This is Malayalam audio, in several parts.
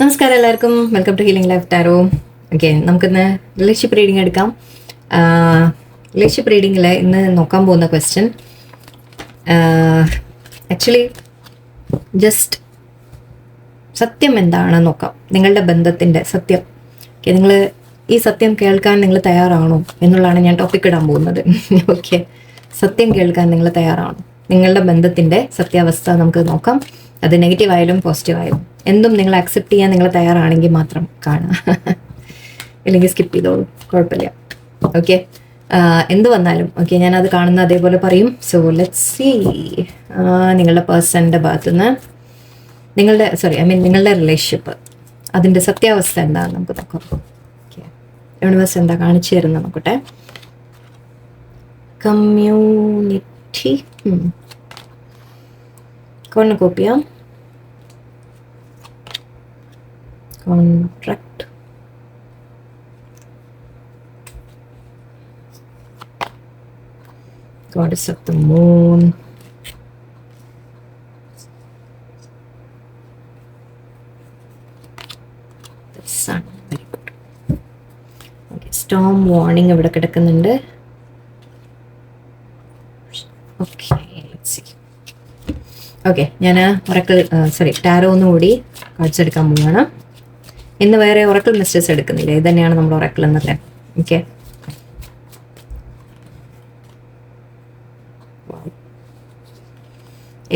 നമസ്കാരം എല്ലാവർക്കും, welcome to healing life tarot. Okay, നമുക്കിന്ന് റിലേഷൻഷിപ്പ് റീഡിംഗ് എടുക്കാം. റിലേഷൻഷിപ്പ് റീഡിങ്ങിൽ ഇന്ന് നോക്കാൻ പോകുന്ന ക്വസ്റ്റ്യൻ ആക്ച്വലി ജസ്റ്റ് സത്യം എന്താണെന്ന് നോക്കാം. നിങ്ങളുടെ ബന്ധത്തിൻ്റെ സത്യം. ഓക്കെ, നിങ്ങൾ ഈ സത്യം കേൾക്കാൻ നിങ്ങൾ തയ്യാറാണോ എന്നുള്ളതാണ് ഞാൻ ടോപ്പിക് ഇടാൻ പോകുന്നത്. ഓക്കെ, സത്യം കേൾക്കാൻ നിങ്ങൾ തയ്യാറാണോ? നിങ്ങളുടെ ബന്ധത്തിൻ്റെ സത്യാവസ്ഥ നമുക്ക് നോക്കാം. അത് നെഗറ്റീവ് ആയാലും പോസിറ്റീവ് ആയാലും എന്തും നിങ്ങൾ അക്സെപ്റ്റ് ചെയ്യാൻ നിങ്ങൾ തയ്യാറാണെങ്കിൽ മാത്രം കാണുക, ഇല്ലെങ്കിൽ സ്കിപ്പ് ചെയ്തോളൂ, കുഴപ്പമില്ല. ഓക്കെ, എന്ത് വന്നാലും ഓക്കെ, ഞാനത് കാണുന്ന അതേപോലെ പറയും. സോ ലെറ്റ്സ് സീ നിങ്ങളുടെ പേഴ്സൻ്റെ ഭാഗത്തുനിന്ന് നിങ്ങളുടെ റിലേഷൻഷിപ്പ് അതിൻ്റെ സത്യാവസ്ഥ എന്താണെന്ന് നമുക്ക് നോക്കാം. ഓക്കെ, യൂണിവേഴ്സ് എന്താ കാണിച്ചു തരുന്നത് നോക്കട്ടെ. Community cornucopia, contract, goddess of the moon, the sun. Very good. Okay, storm warning ഇവിടെ കിടക്കുന്നുണ്ട്. Okay, let's see. ഓക്കെ, ഞാൻ ടാരോ ഒന്നുകൂടി കാർഡ്സ് എടുക്കാൻ പോവുകയാണ്. ഇന്ന് വേറെ ഒറക്കിൾ മെസ്സേജസ് എടുക്കുന്നില്ല, ഇത് തന്നെയാണ് നമ്മൾ ഒറക്കിൾ എന്നല്ലേ. ഓക്കെ,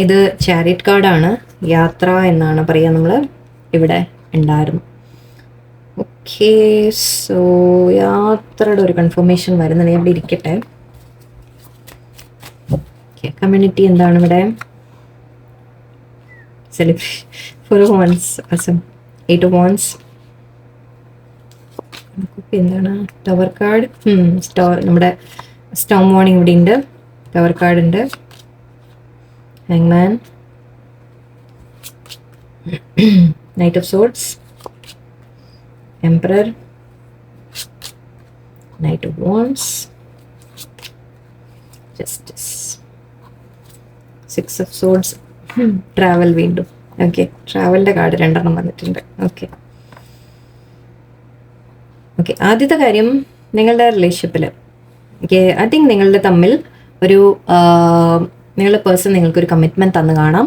ഇത് ചാരിറ്റ് കാർഡാണ്. യാത്ര എന്നാണ് പറയുക നമ്മൾ ഇവിടെ ഉണ്ടായിരുന്നു. ഓക്കെ, സോ യാത്രയുടെ ഒരു കൺഫർമേഷൻ വരുന്നത് ഇവിടെ ഇരിക്കട്ടെ. ഓക്കെ, കമ്മ്യൂണിറ്റി എന്താണ് ഇവിടെ? Celebration, 4 of Wands, 8 of Wands. എന്താണ് ടവർ കാർഡ്? നമ്മുടെ സ്റ്റോം വാർണിംഗ് ഇവിടെ ഉണ്ട്. ടവർ കാർഡ് ഉണ്ട്. ഹാങ്മാൻ, knight of swords, emperor, knight of wands, justice, 6 of swords, travel വീണ്ടും. ഓക്കെ, ട്രാവലിൻ്റെ കാർഡ് 2 വന്നിട്ടുണ്ട്. ഓക്കെ ഓക്കെ, ആദ്യത്തെ കാര്യം നിങ്ങളുടെ റിലേഷൻഷിപ്പിൽ ഓക്കെ, ഐ തിങ്ക് നിങ്ങളുടെ തമ്മിൽ ഒരു നിങ്ങളുടെ പേഴ്സൺ നിങ്ങൾക്കൊരു കമ്മിറ്റ്മെൻറ്റ് തന്നു കാണാം.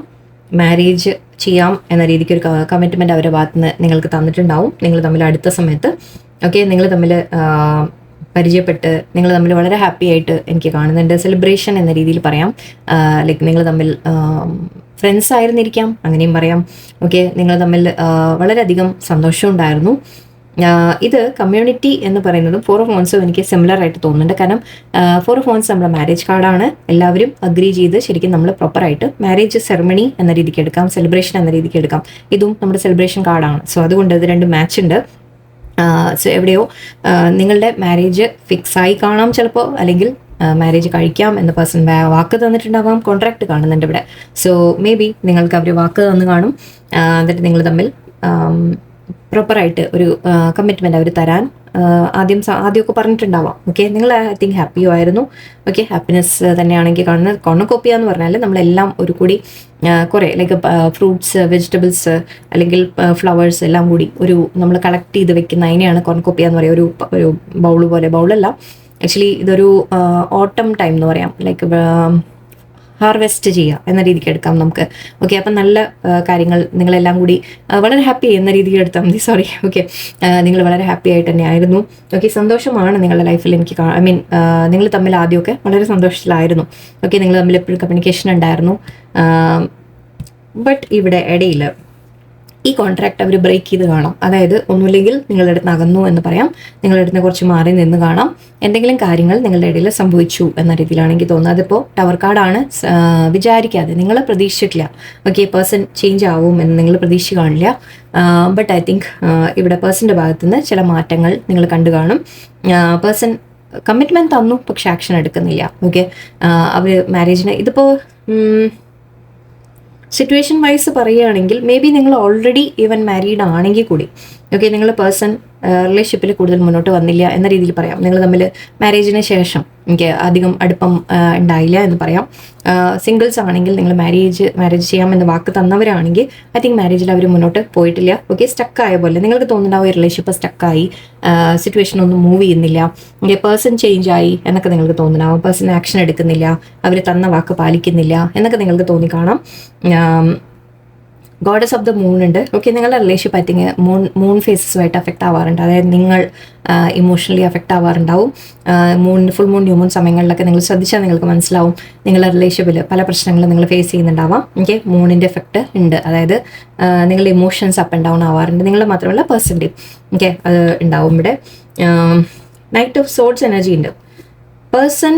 മാരേജ് ചെയ്യാം എന്ന രീതിക്ക് ഒരു കമ്മിറ്റ്മെൻറ്റ് അവരുടെ ഭാഗത്ത് നിന്ന് നിങ്ങൾക്ക് തന്നിട്ടുണ്ടാവും. നിങ്ങൾ തമ്മിൽ അടുത്ത സമയത്ത് ഓക്കെ, നിങ്ങൾ തമ്മിൽ പരിചയപ്പെട്ട് നിങ്ങൾ തമ്മിൽ വളരെ ഹാപ്പി ആയിട്ട് എനിക്ക് കാണുന്നുണ്ട്. സെലിബ്രേഷൻ എന്ന രീതിയിൽ പറയാം. ലൈക്ക് നിങ്ങൾ തമ്മിൽ ഫ്രണ്ട്സ് ആയിരുന്നിരിക്കാം, അങ്ങനെയും പറയാം. ഓക്കെ, നിങ്ങൾ തമ്മിൽ വളരെയധികം സന്തോഷമുണ്ടായിരുന്നു. ഇത് കമ്മ്യൂണിറ്റി എന്ന് പറയുന്നതും 4 of Wands എനിക്ക് സിമിലർ ആയിട്ട് തോന്നുന്നുണ്ട്. കാരണം 4 of Wands നമ്മുടെ മാരേജ് കാർഡാണ്. എല്ലാവരും അഗ്രി ചെയ്ത് ശരിക്കും നമ്മൾ പ്രോപ്പറായിട്ട് മാരേജ് സെറമണി എന്ന രീതിക്ക് എടുക്കാം, സെലിബ്രേഷൻ എന്ന രീതിക്ക് എടുക്കാം. ഇതും നമ്മുടെ സെലിബ്രേഷൻ കാർഡാണ്. സോ അതുകൊണ്ട് ഇത് 2 മാച്ച് ഉണ്ട്. സോ എവിടെയോ നിങ്ങളുടെ മാരേജ് ഫിക്സായി കാണാം ചിലപ്പോൾ, അല്ലെങ്കിൽ മാരേജ് കഴിക്കാം എന്ന പേഴ്സൺ വാക്ക് തന്നിട്ടുണ്ടാകാം. കോൺട്രാക്ട് കാണുന്നുണ്ട് ഇവിടെ. സോ മേ ബി നിങ്ങൾക്ക് അവർ വാക്ക് തന്നു കാണും. എന്നിട്ട് നിങ്ങൾ തമ്മിൽ പ്രോപ്പറായിട്ട് ഒരു കമ്മിറ്റ്മെൻറ്റ് അവർ തരാൻ ആദ്യമൊക്കെ പറഞ്ഞിട്ടുണ്ടാവാം. ഓക്കെ, നിങ്ങൾ ഐ തിങ്ക് ഹാപ്പിയോ ആയിരുന്നു. ഓക്കെ, ഹാപ്പിനെസ് തന്നെയാണെങ്കിൽ കാണുന്നത്. കോർണുകോപ്പിയ എന്ന് പറഞ്ഞാൽ നമ്മളെല്ലാം ഒരു കൂടി കുറേ ലൈക്ക് ഫ്രൂട്ട്സ്, വെജിറ്റബിൾസ് അല്ലെങ്കിൽ ഫ്ലവേഴ്സ് എല്ലാം കൂടി ഒരു നമ്മൾ കളക്ട് ചെയ്ത് വെക്കുന്ന അതിനെയാണ് കോർണുകോപ്പിയ എന്ന് പറയുക. ഒരു ബൗള് പോലെ, ബൗളല്ല ആക്ച്വലി, ഇതൊരു ഓട്ടം ടൈം എന്ന് പറയാം. ലൈക്ക് ഹാർവെസ്റ്റ് ചെയ്യുക എന്ന രീതിക്ക് എടുക്കാം നമുക്ക്. ഓക്കെ, അപ്പം നല്ല കാര്യങ്ങൾ നിങ്ങളെല്ലാം കൂടി വളരെ ഹാപ്പി എന്ന രീതിക്ക് എടുത്താൽ മതി. സോറി. ഓക്കെ, നിങ്ങൾ വളരെ ഹാപ്പി ആയിട്ട് തന്നെ ആയിരുന്നു. ഓക്കെ, സന്തോഷമാണ് നിങ്ങളുടെ ലൈഫിൽ. എനിക്ക് നിങ്ങൾ തമ്മിൽ ആദ്യമൊക്കെ വളരെ സന്തോഷത്തിലായിരുന്നു. ഓക്കെ, നിങ്ങൾ തമ്മിൽ എപ്പോഴും കമ്മ്യൂണിക്കേഷൻ ഉണ്ടായിരുന്നു. ബട്ട് ഇവിടെ ഇടയിൽ ഈ കോൺട്രാക്ട് അവർ ബ്രേക്ക് ചെയ്ത് കാണാം. അതായത് ഒന്നുമില്ലെങ്കിൽ നിങ്ങളുടെ അടുത്ത് അകന്നു എന്ന് പറയാം, നിങ്ങളുടെ അടുത്ത് കുറച്ച് മാറി നിന്ന് കാണാം. എന്തെങ്കിലും കാര്യങ്ങൾ നിങ്ങളുടെ ഇടയിൽ സംഭവിച്ചു എന്ന രീതിയിലാണ് എനിക്ക് തോന്നുന്നത്. അതിപ്പോൾ ടവർ കാർഡാണ്. വിചാരിക്കാതെ, നിങ്ങൾ പ്രതീക്ഷിച്ചിട്ടില്ല ഓക്കെ പേഴ്സൺ ചേഞ്ച് ആവും എന്ന് നിങ്ങൾ പ്രതീക്ഷ കാണില്ല. ബട്ട് ഐ തിങ്ക് ഇവിടെ പേഴ്സൻ്റെ ഭാഗത്തുനിന്ന് ചില മാറ്റങ്ങൾ നിങ്ങൾ കണ്ടു കാണും. പേഴ്സൺ കമ്മിറ്റ്മെൻറ്റ് തന്നു, പക്ഷെ ആക്ഷൻ എടുക്കുന്നില്ല. ഓക്കെ, അവർ മാരേജിന് ഇതിപ്പോൾ സിറ്റുവേഷൻ വൈസ് പറയുകയാണെങ്കിൽ മേ ബി നിങ്ങൾ ഓൾറെഡി ഈവൻ മാരീഡ് ആണെങ്കിൽ കൂടി ഓക്കെ, നിങ്ങൾ പേഴ്സൺ റിലേഷൻഷിപ്പിൽ കൂടുതൽ മുന്നോട്ട് വന്നില്ല എന്ന രീതിയിൽ പറയാം. നിങ്ങൾ തമ്മിൽ മാരേജിന് ശേഷം എനിക്ക് അധികം അടുപ്പം ഉണ്ടായില്ല എന്ന് പറയാം. സിംഗിൾസ് ആണെങ്കിൽ നിങ്ങൾ മാരേജ് ചെയ്യാമെന്ന് വാക്ക് തന്നവരാണെങ്കിൽ ഐ തിങ്ക് മാരേജിൽ അവർ മുന്നോട്ട് പോയിട്ടില്ല. ഓക്കെ, സ്റ്റക്കായ പോലെ നിങ്ങൾക്ക് തോന്നുന്നുണ്ടാവും ഈ റിലേഷൻഷിപ്പ് സ്റ്റക്കായി, സിറ്റുവേഷൻ ഒന്നും മൂവ് ചെയ്യുന്നില്ല, പേഴ്സൺ ചേഞ്ച് ആയി എന്നൊക്കെ നിങ്ങൾക്ക് തോന്നുന്നുണ്ടാവും. പേഴ്സൺ ആക്ഷൻ എടുക്കുന്നില്ല, അവർ തന്ന വാക്ക് പാലിക്കുന്നില്ല എന്നൊക്കെ നിങ്ങൾക്ക് തോന്നിക്കാണാം. ഗോഡസ് ഓഫ് ദ മൂൺ ഉണ്ട്. ഓക്കെ, നിങ്ങളുടെ റിലേഷൻഷിപ്പ് ഐ തിങ്ക് മൂൺ ഫേസസുമായിട്ട് അഫക്റ്റ് ആവാറുണ്ട്. അതായത് നിങ്ങൾ ഇമോഷണലി അഫക്റ്റ് ആവാറുണ്ടാവും. ഫുൾ മൂൺ ന്യൂ മൂൺ സമയങ്ങളിലൊക്കെ നിങ്ങൾ ശ്രദ്ധിച്ചാൽ നിങ്ങൾക്ക് മനസ്സിലാവും നിങ്ങളുടെ റിലേഷൻഷിപ്പിൽ പല പ്രശ്നങ്ങളും നിങ്ങൾ ഫേസ് ചെയ്യുന്നുണ്ടാവാം. ഓക്കെ, മൂണിൻ്റെ എഫക്റ്റ് ഉണ്ട്. അതായത് നിങ്ങളുടെ ഇമോഷൻസ് അപ്പ് ആൻഡ് ഡൗൺ ആവാറുണ്ട്. നിങ്ങളുടെ മാത്രമല്ല പേഴ്സൻ്റെയും. ഓക്കെ, അത് ഉണ്ടാവും. ഇവിടെ നൈറ്റ് ഓഫ് സോർഡ്സ് എനർജി ഉണ്ട്. Person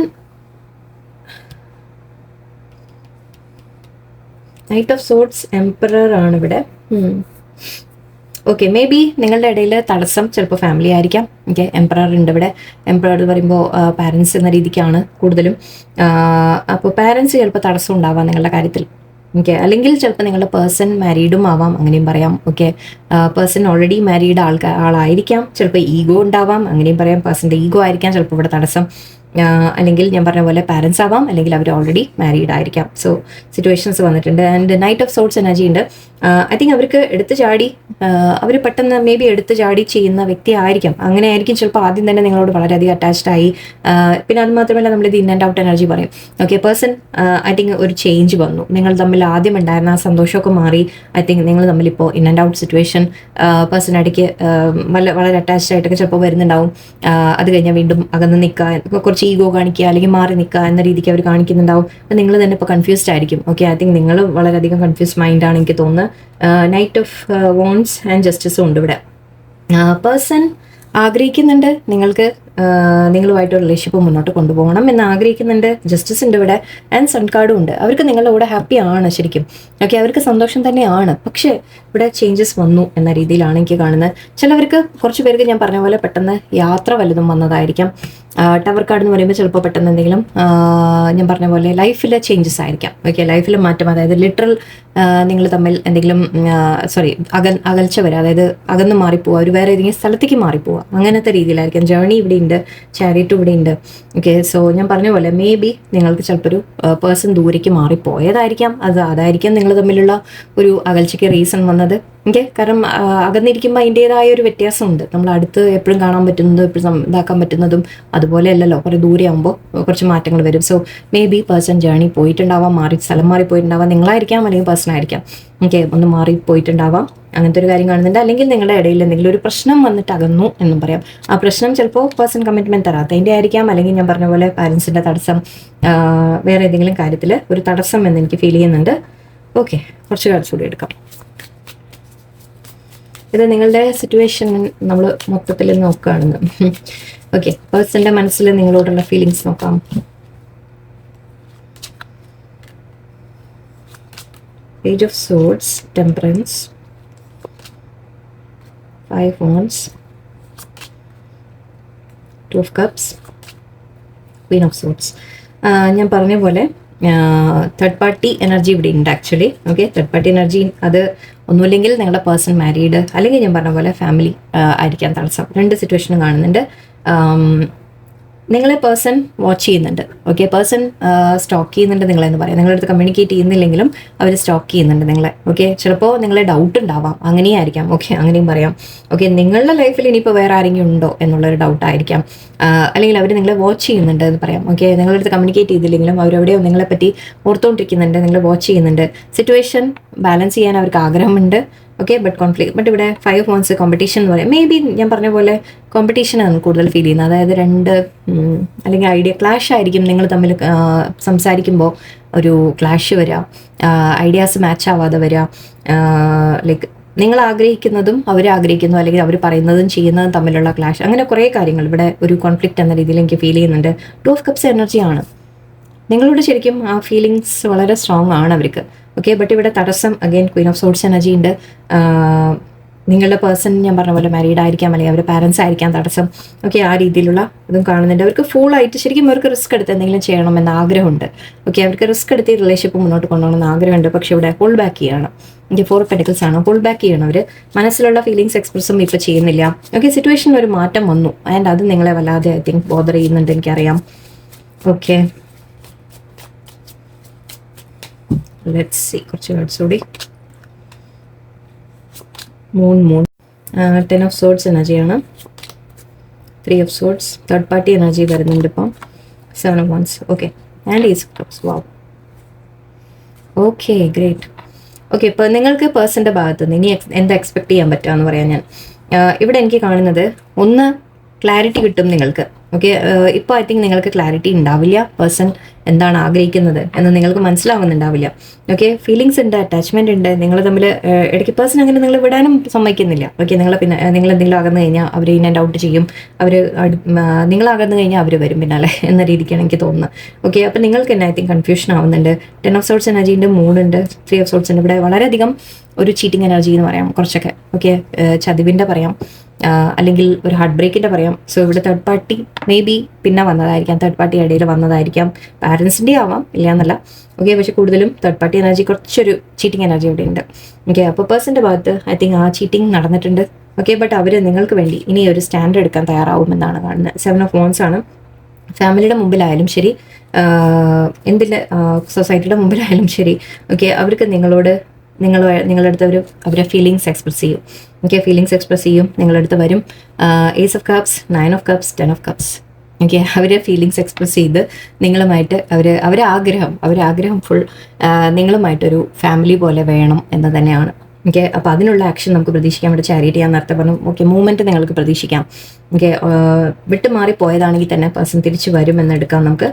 night of swords emperor ആണ് ഇവിടെ. ഓക്കെ, മേ ബി നിങ്ങളുടെ ഇടയിൽ തടസ്സം ചിലപ്പോൾ ഫാമിലി ആയിരിക്കാം. ഓക്കെ, എംപറർ ഉണ്ട് ഇവിടെ. എംപറർ എന്ന് പറയുമ്പോൾ പാരൻസ് എന്ന രീതിക്കാണ് കൂടുതലും. അപ്പോൾ പാരൻസ് ചിലപ്പോൾ തടസ്സം ഉണ്ടാവാം നിങ്ങളുടെ കാര്യത്തിൽ. ഓക്കെ, അല്ലെങ്കിൽ ചിലപ്പോൾ നിങ്ങളുടെ പേഴ്സൺ മാരീഡും ആവാം, അങ്ങനെയും പറയാം. ഓക്കെ, പേഴ്സൺ ഓൾറെഡി മാരീഡ് ആളായിരിക്കാം. ചിലപ്പോൾ ഈഗോ ഉണ്ടാവാം, അങ്ങനെയും പറയാം. പേഴ്സൻ്റെ ഈഗോ ആയിരിക്കാം ചിലപ്പോൾ ഇവിടെ തടസ്സം. അല്ലെങ്കിൽ ഞാൻ പറഞ്ഞ പോലെ പാരൻസ് ആവാം, അല്ലെങ്കിൽ അവർ ഓൾറെഡി മാരീഡ് ആയിരിക്കാം. സോ സിറ്റുവേഷൻസ് വന്നിട്ടുണ്ട്. And knight of sorts energy ഉണ്ട്. ഐ തിങ്ക് അവർക്ക് എടുത്തു ചാടി അവർ പെട്ടെന്ന് മേ ബി എടുത്തു ചാടി ചെയ്യുന്ന വ്യക്തി ആയിരിക്കാം. അങ്ങനെ ആയിരിക്കും ചിലപ്പോൾ ആദ്യം തന്നെ നിങ്ങളോട് വളരെയധികം അറ്റാച്ച്ഡ് ആയി. പിന്നെ അത് മാത്രമല്ല നമ്മളിത് ഇൻ ആൻഡ് ഔട്ട് എനർജി പറയും. ഓക്കെ, പേഴ്സൺ ഐ തിങ്ക് ഒരു ചേഞ്ച് വന്നു. നിങ്ങൾ തമ്മിൽ ആദ്യം ഉണ്ടായിരുന്ന ആ സന്തോഷമൊക്കെ മാറി. ഐ തിങ്ക് നിങ്ങൾ തമ്മിലിപ്പോൾ in and out situation. Person ഇടയ്ക്ക് വളരെ അറ്റാച്ച്ഡ് ആയിട്ടൊക്കെ ചിലപ്പോൾ വരുന്നുണ്ടാവും. അത് കഴിഞ്ഞാൽ വീണ്ടും അകന്ന് നിൽക്കുക, കുറച്ച് ഈഗോ കാണിക്കുക, അല്ലെങ്കിൽ മാറി നിൽക്കുക എന്ന രീതിക്ക് അവർ കാണിക്കുന്നുണ്ടാവും. അപ്പം നിങ്ങൾ തന്നെ ഇപ്പോൾ കൺഫ്യൂസ്ഡ് ആയിരിക്കും. ഓക്കെ, ഐ തിങ്ക് നിങ്ങൾ വളരെയധികം കൺഫ്യൂസ്ഡ് മൈൻഡാണ് എനിക്ക് തോന്നുന്നത്. നൈറ്റ് ഓഫ് വോൺസ് ആൻഡ് ജസ്റ്റിസും ഉണ്ട് ഇവിടെ. പേഴ്സൺ ആഗ്രഹിക്കുന്നുണ്ട് നിങ്ങൾക്ക് നിങ്ങളുമായിട്ട് റിലേഷൻഷിപ്പ് മുന്നോട്ട് കൊണ്ടുപോകണം എന്ന് ആഗ്രഹിക്കുന്നുണ്ട്. ജസ്റ്റിസ് ഉണ്ട് ഇവിടെ. ആൻഡ് സൺ കാർഡും ഉണ്ട്. അവർക്ക് നിങ്ങളുടെ കൂടെ ഹാപ്പി ആണ് ശരിക്കും. ഓക്കെ, അവർക്ക് സന്തോഷം തന്നെയാണ്. പക്ഷേ ഇവിടെ ചേഞ്ചസ് വന്നു എന്ന രീതിയിലാണ് എനിക്ക് കാണുന്നത്. ചിലവർക്ക്, കുറച്ച് പേർക്ക് ഞാൻ പറഞ്ഞ പോലെ പെട്ടെന്ന് യാത്ര വലുതും വന്നതായിരിക്കാം. ടവർ കാർഡ് എന്ന് പറയുമ്പോൾ ചിലപ്പോൾ പെട്ടെന്ന് എന്തെങ്കിലും ഞാൻ പറഞ്ഞ പോലെ ലൈഫിലെ ചേഞ്ചസ് ആയിരിക്കാം. ഓക്കെ, ലൈഫിലെ മാറ്റം, അതായത് ലിറ്ററൽ നിങ്ങൾ തമ്മിൽ എന്തെങ്കിലും അകൽച്ച വരിക, അതായത് അകന്ന് മാറിപ്പോവുക, ഒരു വേറെ ഏതെങ്കിലും സ്ഥലത്തേക്ക് മാറിപ്പോവുക, അങ്ങനത്തെ രീതിയിലായിരിക്കും. ജേർണി ഇവിടെ ഉണ്ട്, ചാരിറ്റും ഇവിടെ ഉണ്ട്. ഓക്കെ, സോ ഞാൻ പറഞ്ഞ പോലെ മേ ബി നിങ്ങൾക്ക് ചിലപ്പോൾ ഒരു പേഴ്സൺ ദൂരേക്ക് മാറിപ്പോയതായിരിക്കാം. അതായിരിക്കും നിങ്ങൾ തമ്മിലുള്ള ഒരു അകൽച്ചയ്ക്ക് റീസൺ വന്നത്. ഓക്കെ, കാരണം അകന്നിരിക്കുമ്പോൾ അതിൻ്റെതായ ഒരു വ്യത്യാസമുണ്ട്. നമ്മൾ അടുത്ത് എപ്പോഴും കാണാൻ പറ്റുന്നതും എപ്പോഴും ഇതാക്കാൻ പറ്റുന്നതും അതുപോലെ അല്ലല്ലോ. കുറേ ദൂരെ ആകുമ്പോൾ കുറച്ച് മാറ്റങ്ങൾ വരും. So maybe person journey പോയിട്ടുണ്ടാവാം, സ്ഥലം മാറിപ്പോയിട്ടുണ്ടാവാം. നിങ്ങളായിരിക്കാം, അല്ലെങ്കിൽ പേഴ്സൺ ആയിരിക്കാം. ഓക്കെ, ഒന്ന് മാറിപ്പോയിട്ടുണ്ടാവാം. അങ്ങനത്തെ ഒരു കാര്യം കാണുന്നുണ്ട്. അല്ലെങ്കിൽ നിങ്ങളുടെ ഇടയിൽ എന്തെങ്കിലും ഒരു പ്രശ്നം വന്നിട്ട് അകന്നു എന്നും പറയാം. ആ പ്രശ്നം ചിലപ്പോൾ പേഴ്സൺ കമ്മിറ്റ്മെൻറ്റ് തരാത്തതിൻ്റെ ആയിരിക്കാം. അല്ലെങ്കിൽ ഞാൻ പറഞ്ഞ പോലെ പാരൻസിൻ്റെ തടസ്സം, വേറെ ഏതെങ്കിലും കാര്യത്തിൽ ഒരു തടസ്സം എന്ന് എനിക്ക് ഫീൽ ചെയ്യുന്നുണ്ട്. ഓക്കെ, കുറച്ച് കാർഡ്സ് കൂടി എടുക്കാം. ഇത് നിങ്ങളുടെ സിറ്റുവേഷൻ നമ്മൾ മൊത്തത്തിൽ നോക്കുകയാണെന്ന്. ഓക്കെ, പേഴ്സൻ്റെ മനസ്സിൽ നിങ്ങളോടുള്ള ഫീലിങ്സ് നോക്കാം. Page of swords, temperance, 5 wands, 2 of cups, queen of swords. ഞാൻ പറഞ്ഞ പോലെ തേർഡ് പാർട്ടി എനർജി ഇവിടെ ഉണ്ട് actually. Okay, third party energy അത് ഒന്നുമില്ലെങ്കിൽ നിങ്ങളുടെ പേഴ്സൺ മാരീഡ്, അല്ലെങ്കിൽ ഞാൻ പറഞ്ഞ പോലെ ഫാമിലി ആയിരിക്കാൻ തടസ്സം. രണ്ട് സിറ്റുവേഷനും കാണുന്നുണ്ട്. നിങ്ങളെ പേഴ്സൺ വാച്ച് ചെയ്യുന്നുണ്ട്. ഓക്കെ, പേഴ്സൺ സ്റ്റോക്ക് ചെയ്യുന്നുണ്ട് നിങ്ങളെന്ന് പറയാം. നിങ്ങളുടെ അടുത്ത് കമ്മ്യൂണിക്കേറ്റ് ചെയ്യുന്നില്ലെങ്കിലും അവർ സ്റ്റോക്ക് ചെയ്യുന്നുണ്ട് നിങ്ങളെ. ഓക്കെ, ചിലപ്പോൾ നിങ്ങളെ ഡൗട്ട് ഉണ്ടാവാം, അങ്ങനെയും ആയിരിക്കാം. ഓക്കെ, അങ്ങനെയും പറയാം. ഓക്കെ, നിങ്ങളുടെ ലൈഫിൽ ഇനിയിപ്പോൾ വേറെ ആരെങ്കിലും ഉണ്ടോ എന്നുള്ളൊരു ഡൗട്ടായിരിക്കാം. അല്ലെങ്കിൽ അവർ നിങ്ങളെ വാച്ച് ചെയ്യുന്നുണ്ട് എന്ന് പറയാം. ഓക്കെ, നിങ്ങളുടെ അടുത്ത് കമ്മ്യൂണിക്കേറ്റ് ചെയ്തില്ലെങ്കിലും അവരെവിടെയോ നിങ്ങളെപ്പറ്റി ഓർത്തുകൊണ്ടിരിക്കുന്നുണ്ട്, നിങ്ങളെ വാച്ച് ചെയ്യുന്നുണ്ട്. സിറ്റുവേഷൻ ബാലൻസ് ചെയ്യാൻ അവർക്ക് ആഗ്രഹമുണ്ട്. ഓക്കെ, ബട്ട് ഇവിടെ 5 wands കോമ്പറ്റീഷൻ എന്ന് പറയാം. മേ ബി ഞാൻ പറഞ്ഞ പോലെ കോമ്പറ്റീഷനാണ് കൂടുതൽ ഫീൽ ചെയ്യുന്നത്. അതായത് രണ്ട് അല്ലെങ്കിൽ ഐഡിയ ക്ലാഷ് ആയിരിക്കും. നിങ്ങൾ തമ്മിൽ സംസാരിക്കുമ്പോൾ ഒരു ക്ലാഷ് വരിക, ഐഡിയാസ് മാച്ച് ആവാതെ വരിക, ലൈക്ക് നിങ്ങൾ ആഗ്രഹിക്കുന്നതും അവർ ആഗ്രഹിക്കുന്നു, അല്ലെങ്കിൽ അവർ പറയുന്നതും ചെയ്യുന്നതും തമ്മിലുള്ള ക്ലാഷ്, അങ്ങനെ കുറേ കാര്യങ്ങൾ ഇവിടെ ഒരു കോൺഫ്ലിക്റ്റ് എന്ന രീതിയിൽ എനിക്ക് ഫീൽ ചെയ്യുന്നുണ്ട്. 2 of cups എനർജിയാണ്. നിങ്ങളോട് ശരിക്കും ആ ഫീലിങ്സ് വളരെ സ്ട്രോങ് ആണ് അവർക്ക്. ഓക്കെ, ബട്ട് ഇവിടെ തടസ്സം again Queen of swords energy ഉണ്ട്. നിങ്ങളുടെ പേഴ്സൺ ഞാൻ പറഞ്ഞ പോലെ മാരീഡ് ആയിരിക്കാം, അല്ലെങ്കിൽ അവരുടെ പാരൻസ് ആയിരിക്കാം തടസ്സം. ഓക്കെ, ആ രീതിയിലുള്ള ഇതും കാണുന്നുണ്ട്. അവർക്ക് ഫുള്ളായിട്ട് ശരിക്കും അവർക്ക് റിസ്ക് എടുത്ത് എന്തെങ്കിലും ചെയ്യണമെന്ന് ആഗ്രഹമുണ്ട്. ഓക്കെ, അവർക്ക് റിസ്ക് എടുത്ത് ഈ റിലേഷൻഷിപ്പ് മുന്നോട്ട് കൊണ്ടുപോകണമെന്ന് ആഗ്രഹമുണ്ട്. പക്ഷേ ഇവിടെ ഹോൾഡ് ബാക്ക് ചെയ്യണം. എനിക്ക് 4 പെൻറ്റിക്കിൾസ് ആണ്. ഹോൾഡ് ബാക്ക് ചെയ്യണം. അവർ മനസ്സിലുള്ള ഫീലിങ്സ് എക്സ്പ്രസ്സും ഇപ്പോൾ ചെയ്യുന്നില്ല. ഓക്കെ, സിറ്റുവേഷനിൽ ഒരു മാറ്റം വന്നു ആൻഡ് അത് നിങ്ങളെ വല്ലാതെ ഐ തിങ്ക് ബോദർ ചെയ്യുന്നുണ്ട്, എനിക്കറിയാം. ഓക്കെ, ലെറ്റ്സ് സീ കുറച്ച് വേർഡ്സ് കൂടി. മൂൺ 10 ഓഫ് സോർഡ്സ് എനർജിയാണ്. 3 of swords third party energy വരുന്നുണ്ട് ഇപ്പം. 7 of wands. Okay, and ace of cups. Wow, okay, great. Okay, ഇപ്പോൾ നിങ്ങൾക്ക് പേഴ്സൻ്റെ ഭാഗത്ത് നിന്ന് ഇനി എന്താ എക്സ്പെക്ട് ചെയ്യാൻ പറ്റുക പറയാം ഞാൻ. ഇവിടെ എനിക്ക് കാണുന്നത് ഒന്ന് ക്ലാരിറ്റി കിട്ടും നിങ്ങൾക്ക്. ഓക്കെ, ഇപ്പോൾ ഐ തിങ്ക് നിങ്ങൾക്ക് ക്ലാരിറ്റി ഉണ്ടാവില്ല. പേഴ്സൺ എന്താണ് ആഗ്രഹിക്കുന്നത് എന്ന് നിങ്ങൾക്ക് മനസ്സിലാവുന്നുണ്ടാവില്ല. ഓക്കെ, ഫീലിങ്സ് ഉണ്ട്, അറ്റാച്ച്മെന്റ് ഉണ്ട്, നിങ്ങൾ തമ്മിൽ ഇടയ്ക്ക് പേഴ്സൺ അങ്ങനെ നിങ്ങൾ വിടാനും സമ്മതിക്കുന്നില്ല. ഓക്കെ, നിങ്ങൾ എന്തെങ്കിലും അകന്നു കഴിഞ്ഞാൽ അവർ ഇൻ ആൻഡ് ഔട്ട് ചെയ്യും. അവർ നിങ്ങൾ അകന്നു കഴിഞ്ഞാൽ അവർ വരും പിന്നാലെ എന്ന രീതിക്കാണ് എനിക്ക് തോന്നുന്നത്. ഓക്കെ, അപ്പോൾ നിങ്ങൾക്ക് തന്നെ ഐ തിങ്ക് കൺഫ്യൂഷൻ ആവുന്നുണ്ട്. 10 ഓഫ് സോർട്സ് എനർജിൻ്റെ മൂടുണ്ട്, 3 ഓഫ് സോർട്സ് ഉണ്ട്. ഇവിടെ വളരെയധികം ഒരു ചീറ്റിംഗ് എനർജി എന്ന് പറയാം കുറച്ചൊക്കെ. ഓക്കെ, ചതിവിൻ്റെ പറയാം, അല്ലെങ്കിൽ ഒരു ഹാർട്ട് ബ്രേക്കിൻ്റെ പറയാം. സോ ഇവിടെ തേർഡ് പാർട്ടി മേ ബി പിന്നെ വന്നതായിരിക്കാം, തേർഡ് പാർട്ടി ഇടയിൽ വന്നതായിരിക്കാം. പാരൻസിൻ്റെ ആവാം, ഇല്ല എന്നല്ല. ഓക്കെ, പക്ഷെ കൂടുതലും തേർഡ് പാർട്ടി എനർജി, കുറച്ചൊരു ചീറ്റിംഗ് എനർജി ഇവിടെ ഉണ്ട്. ഓക്കെ, അപ്പോൾ പേഴ്സൻ്റെ ഭാഗത്ത് ഐ തിങ്ക് ആ ചീറ്റിംഗ് നടന്നിട്ടുണ്ട്. ഓക്കെ, ബട്ട് അവർ നിങ്ങൾക്ക് വേണ്ടി ഇനി ഒരു സ്റ്റാൻഡ് എടുക്കാൻ തയ്യാറാവുമെന്നാണ് കാണുന്നത്. 7 ഓഫ് വൺസ് ആണ്. ഫാമിലിയുടെ മുമ്പിലായാലും ശരി, എന്തിൻ്റെ സൊസൈറ്റിയുടെ മുമ്പിലായാലും ശരി. ഓക്കെ, അവർക്ക് നിങ്ങളുടെ അടുത്ത് അവരുടെ ഫീലിങ്സ് എക്സ്പ്രസ് ചെയ്യും. ഓക്കെ, ഫീലിങ്സ് എക്സ്പ്രസ് ചെയ്യും, നിങ്ങളുടെ അടുത്ത് വരും. 8 of cups, 9 of cups, 10 of cups. Okay, അവരെ ഫീലിങ്സ് എക്സ്പ്രസ് ചെയ്ത് നിങ്ങളുമായിട്ട് അവരെ ആഗ്രഹം ഫുൾ നിങ്ങളുമായിട്ടൊരു ഫാമിലി പോലെ വേണം എന്ന് തന്നെയാണ്. ഓക്കെ, അപ്പോൾ അതിനുള്ള ആക്ഷൻ നമുക്ക് പ്രതീക്ഷിക്കാം. ഇവിടെ ചാരിറ്റി ഞാൻ നേരത്തെ പറഞ്ഞു. ഓക്കെ, മൂവ്മെൻറ്റ് നിങ്ങൾക്ക് പ്രതീക്ഷിക്കാം. ഓക്കെ, വിട്ടുമാറി പോയതാണെങ്കിൽ തന്നെ പേഴ്സൺ തിരിച്ചു വരുമെന്ന് എടുക്കാം നമുക്ക്.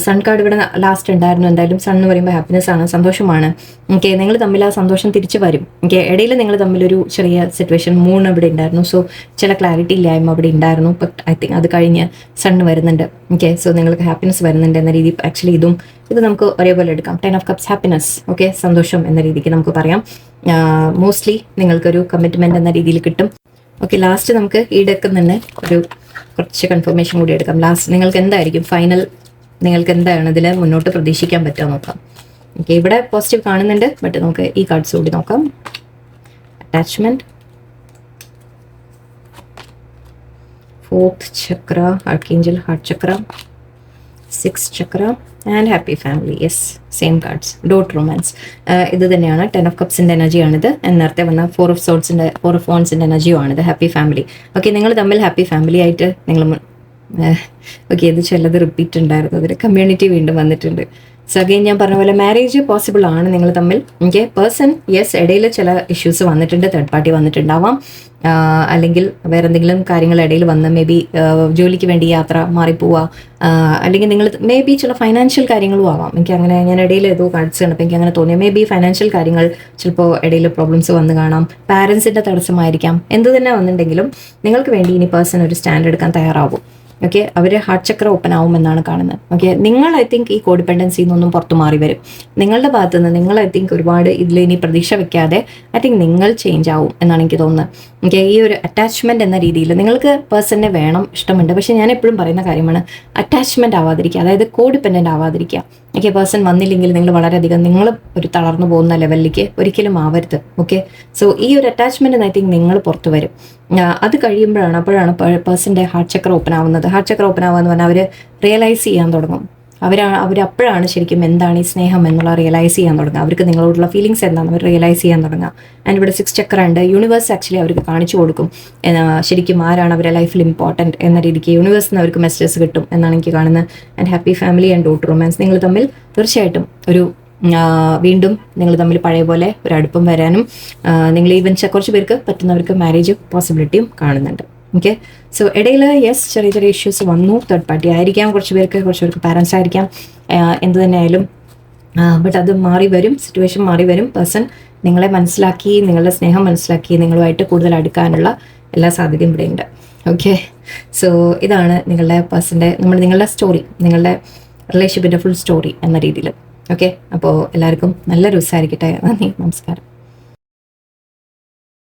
സൺ കാർഡ് ഇവിടെ ലാസ്റ്റ് ഉണ്ടായിരുന്നു. എന്തായാലും സൺ എന്ന് പറയുമ്പോൾ ഹാപ്പിനെസ് ആണ്, സന്തോഷമാണ്. ഓക്കെ, നിങ്ങൾ തമ്മിൽ ആ സന്തോഷം തിരിച്ചു വരും. ഓക്കെ, ഇടയിൽ നിങ്ങൾ തമ്മിലൊരു ചെറിയ സിറ്റുവേഷൻ, മൂൺ ഇവിടെ ഉണ്ടായിരുന്നു. സോ ചില ക്ലാരിറ്റി ഇല്ലായ്മ അവിടെ ഉണ്ടായിരുന്നു. ബട്ട് ഐ തിങ്ക് അത് കഴിഞ്ഞ് സൺ വരുന്നുണ്ട്. ഓക്കെ, സോ നിങ്ങൾക്ക് ഹാപ്പിനെസ് വരുന്നുണ്ട് എന്ന രീതി. ആക്ച്വലി ഇത് നമുക്ക് ഒരേപോലെ എടുക്കാം. 10 ഓഫ് കപ്സ് ഹാപ്പിനെസ്. ഓക്കെ, സന്തോഷം എന്ന രീതിക്ക് നമുക്ക് പറയാം. മോസ്റ്റ്ലി നിങ്ങൾക്കൊരു കമ്മിറ്റ്മെൻറ്റ് എന്ന രീതിയിൽ കിട്ടും. ഓക്കെ, ലാസ്റ്റ് നമുക്ക് ഈ ഡെക്കിൽ തന്നെ കുറച്ച് കൺഫർമേഷൻ കൂടി എടുക്കാം. ലാസ്റ്റ് നിങ്ങൾക്ക് എന്തായിരിക്കും ഫൈനൽ, നിങ്ങൾക്ക് എന്താണ് ഇതിൽ മുന്നോട്ട് പ്രതീക്ഷിക്കാൻ പറ്റുക നോക്കാം. ഓക്കെ, ഇവിടെ പോസിറ്റീവ് കാണുന്നുണ്ട്, ബട്ട് നമുക്ക് ഈ കാർഡ്സ് കൂടി നോക്കാം. Attachment, 4th chakra, archangel heart chakra, 6th chakra and happy family. Yes, same cards. ഡോട്ട് റൊമാൻസ് ഇത് തന്നെയാണ്. 10 ഓഫ് കപ്സിൻ്റെ എനർജിയാണിത്. നേരത്തെ വന്ന 4 ഓഫ് വൺസിൻ്റെ എനർജിയുമാണിത്. Happy family. ഓക്കെ, നിങ്ങൾ തമ്മിൽ ഹാപ്പി ഫാമിലി ആയിട്ട് നിങ്ങൾ ഓക്കെ, ഇത് ചിലത് റിപ്പീറ്റ് ഉണ്ടായിരുന്നു. അതിൽ കമ്മ്യൂണിറ്റി വീണ്ടും വന്നിട്ടുണ്ട്. സോ അഗെയിൻ ഞാൻ പറഞ്ഞ പോലെ മാരേജ് പോസിബിൾ ആണ് നിങ്ങൾ തമ്മിൽ. ഓക്കെ, പേഴ്സൺ യെസ് ഇടയിൽ ചില ഇഷ്യൂസ് വന്നിട്ടുണ്ട്, തേർഡ് പാർട്ടി വന്നിട്ടുണ്ടാവാം, അല്ലെങ്കിൽ വേറെ എന്തെങ്കിലും കാര്യങ്ങൾ ഇടയിൽ വന്ന് മേ ബി ജോലിക്ക് വേണ്ടി യാത്ര മാറിപ്പോവുക, അല്ലെങ്കിൽ നിങ്ങൾ മേ ബി ചില ഫൈനാൻഷ്യൽ കാര്യങ്ങളും ആവാം. അങ്ങനെ ഞാൻ ഇടയിൽ ഏതോ കാർഡ്സ് കണ്ടപ്പോൾ എനിക്ക് അങ്ങനെ തോന്നിയത് മേ ബി ഫൈനാൻഷ്യൽ കാര്യങ്ങൾ ചിലപ്പോൾ ഇടയിൽ പ്രോബ്ലംസ് വന്ന് കാണാം, പാരൻസിൻ്റെ തടസ്സമായിരിക്കാം. എന്ത് തന്നെ വന്നിട്ടുണ്ടെങ്കിലും നിങ്ങൾക്ക് വേണ്ടി ഇനി പേഴ്സൺ ഒരു സ്റ്റാൻഡ് എടുക്കാൻ തയ്യാറാവും. ഓക്കെ, അവർ ഹാർട്ട് ചക്ര ഓപ്പൺ ആവുമെന്നാണ് കാണുന്നത്. ഓക്കെ, നിങ്ങൾ ഐ തിങ്ക് ഈ കോഡിപെൻഡൻസിയിൽ നിന്നൊന്നും പുറത്തു മാറി വരും. നിങ്ങളുടെ ഭാഗത്തു നിന്ന് നിങ്ങൾ ഐ തിങ്ക് ഒരുപാട് ഇതിൽ ഇനി പ്രതീക്ഷ വെക്കാതെ ഐ തിങ്ക് നിങ്ങൾ ചേഞ്ച് ആവും എന്നാണ് എനിക്ക് തോന്നുന്നത്. ഓക്കെ, ഈ ഒരു അറ്റാച്ച്മെൻറ്റ് എന്ന രീതിയിൽ നിങ്ങൾക്ക് പേഴ്സണിനെ വേണം, ഇഷ്ടമുണ്ട്. പക്ഷേ ഞാൻ എപ്പോഴും പറയുന്ന കാര്യമാണ് അറ്റാച്ച്മെൻറ്റ് ആവാതിരിക്കുക, അതായത് കോഡിപെൻഡൻ്റ് ആവാതിരിക്കുക. ഓക്കെ, പേഴ്സൺ വന്നില്ലെങ്കിൽ നിങ്ങൾ വളരെയധികം നിങ്ങൾ ഒരു തളർന്നു പോകുന്ന ലെവലിലേക്ക് ഒരിക്കലും ആവരുത്. ഓക്കെ, സോ ഈ ഒരു അറ്റാച്ച്മെൻറ്റ് ഐ തിങ്ക് നിങ്ങൾ പുറത്തു വരും. അത് കഴിയുമ്പോഴാണ് അപ്പോഴാണ് പേഴ്സൻ്റെ ഹാർട്ട് ചക്ര ഓപ്പൺ ആവുന്നത്. ഹാർട്ട് ചക്ര ഓപ്പൺ ആവുക എന്ന് പറഞ്ഞാൽ അവർ റിയലൈസ് ചെയ്യാൻ തുടങ്ങും. അവരപ്പോഴാണ് ശരിക്കും എന്താണ് ഈ സ്നേഹം എന്നുള്ള റിയലൈസ് ചെയ്യാൻ തുടങ്ങുക. അവർക്ക് നിങ്ങളോടുള്ള ഫീലിങ്സ് എന്താണ് അവർ റിയലൈസ് ചെയ്യാൻ തുടങ്ങുക. ആൻഡ് ഇവിടെ 6 ചക്ര ഉണ്ട്. യൂണിവേഴ്സ് ആക്ച്വലി അവർക്ക് കാണിച്ചു കൊടുക്കും ശരിക്കും ആരാണ് അവരുടെ ലൈഫിൽ ഇമ്പോർട്ടൻറ്റ് എന്ന രീതിക്ക്. യൂണിവേഴ്സിന് അവർക്ക് മെസ്സേജസ് കിട്ടും എന്നാണ് എനിക്ക് കാണുന്നത്. And happy family and dot romance നിങ്ങൾ തമ്മിൽ തീർച്ചയായിട്ടും ഒരു വീണ്ടും നിങ്ങൾ തമ്മിൽ പഴയ പോലെ ഒരു അടുപ്പം വരാനും നിങ്ങൾ ഈവൻ കുറച്ച് പേർക്ക് പറ്റുന്നവർക്ക് മാരേജ് പോസിബിലിറ്റിയും കാണുന്നുണ്ട്. ഓക്കെ, സോ ഇടയിൽ യെസ് ചെറിയ ചെറിയ ഇഷ്യൂസ് വന്നു. തേർഡ് പാർട്ടി ആയിരിക്കാം, കുറച്ച് പേർക്ക് പാരൻസ് ആയിരിക്കാം, എന്ത് തന്നെ ആയാലും. ബട്ട് അത് മാറി വരും, സിറ്റുവേഷൻ മാറി വരും. പേഴ്സൺ നിങ്ങളെ മനസ്സിലാക്കി, നിങ്ങളുടെ സ്നേഹം മനസ്സിലാക്കി നിങ്ങളുമായിട്ട് കൂടുതൽ അടുക്കാനുള്ള എല്ലാ സാധ്യതയും ഇവിടെ ഉണ്ട്. ഓക്കെ, സോ ഇതാണ് നിങ്ങളുടെ പേഴ്സൻ്റെ നിങ്ങളുടെ സ്റ്റോറി, നിങ്ങളുടെ റിലേഷൻഷിപ്പിൻ്റെ ഫുൾ സ്റ്റോറി എന്ന രീതിയിൽ. ഓക്കെ, അപ്പോൾ എല്ലാവർക്കും നല്ലൊരു ദിവസമായിരിക്കട്ടെ. നന്ദി, നമസ്കാരം.